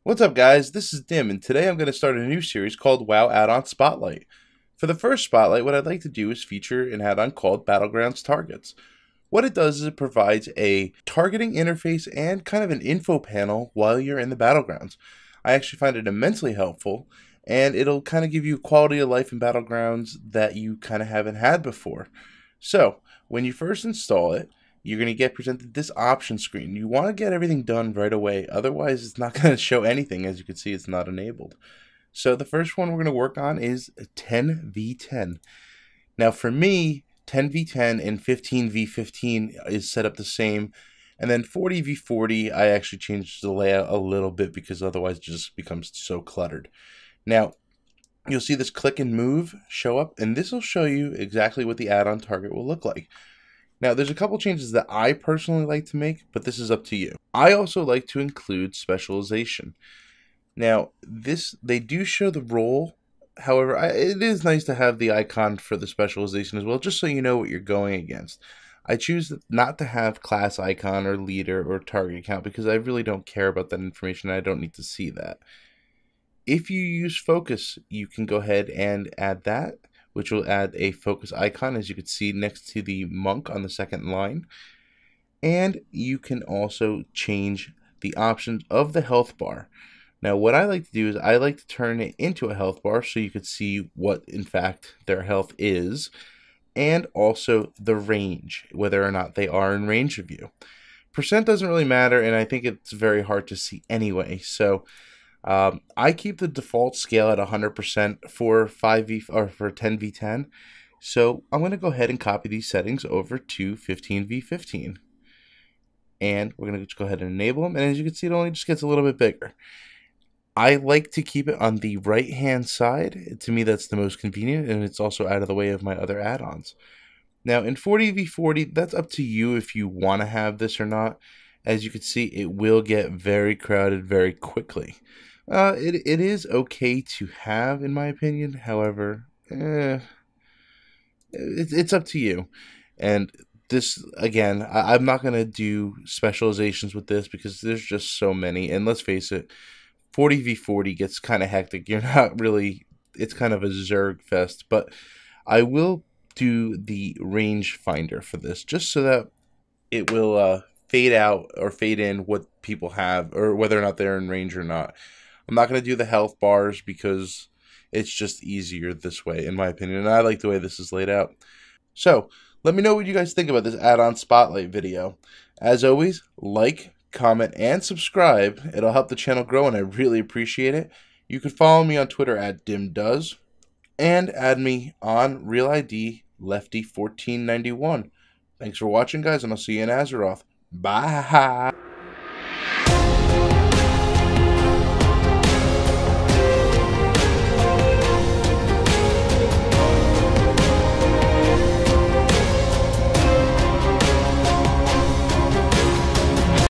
What's up, guys? This is Dim, and today I'm going to start a new series called WoW Add-on Spotlight. For the first Spotlight, what I'd like to do is feature an add-on called BattlegroundTargets. What it does is it provides a targeting interface and kind of an info panel while you're in the Battlegrounds. I actually find it immensely helpful, and it'll kind of give you quality of life in Battlegrounds that you kind of haven't had before. So, when you first install it, you're going to get presented this option screen. You want to get everything done right away, otherwise it's not going to show anything. As you can see, it's not enabled. So the first one we're going to work on is 10v10. Now for me, 10v10 and 15v15 is set up the same, and then 40v40 I actually changed the layout a little bit because otherwise it just becomes so cluttered. Now you'll see this click and move show up, and this will show you exactly what the add-on target will look like. Now, there's a couple changes that I personally like to make, but this is up to you. I also like to include specialization. Now, they do show the role. However, it is nice to have the icon for the specialization as well, just so you know what you're going against. I choose not to have class icon or leader or target account because I really don't care about that information. I don't need to see that. If you use focus, you can go ahead and add that, which will add a focus icon, as you can see next to the monk on the second line. And you can also change the options of the health bar. Now what I like to do is I like to turn it into a health bar so you can see what in fact their health is, and also the range, whether or not they are in range of you. Percent doesn't really matter, and I think it's very hard to see anyway, so I keep the default scale at 100% for 5v or for 10v10. So I'm going to go ahead and copy these settings over to 15v15. And we're going to just go ahead and enable them. And as you can see, it only just gets a little bit bigger. I like to keep it on the right hand side. To me, that's the most convenient, and it's also out of the way of my other add-ons. Now in 40v40, that's up to you if you want to have this or not. As you can see, it will get very crowded very quickly. It is okay to have, in my opinion. However, it's up to you. And this, again, I'm not going to do specializations with this because there's just so many. And let's face it, 40v40 gets kind of hectic. You're not really, it's kind of a Zerg fest. But I will do the range finder for this just so that it will fade out or fade in what people have or whether or not they're in range or not. I'm not going to do the health bars because it's just easier this way, in my opinion, and I like the way this is laid out. So, let me know what you guys think about this add-on spotlight video. As always, like, comment, and subscribe. It'll help the channel grow, and I really appreciate it. You can follow me on Twitter at DimDoes, and add me on RealID Lefty1491. Thanks for watching, guys, and I'll see you in Azeroth. Bye!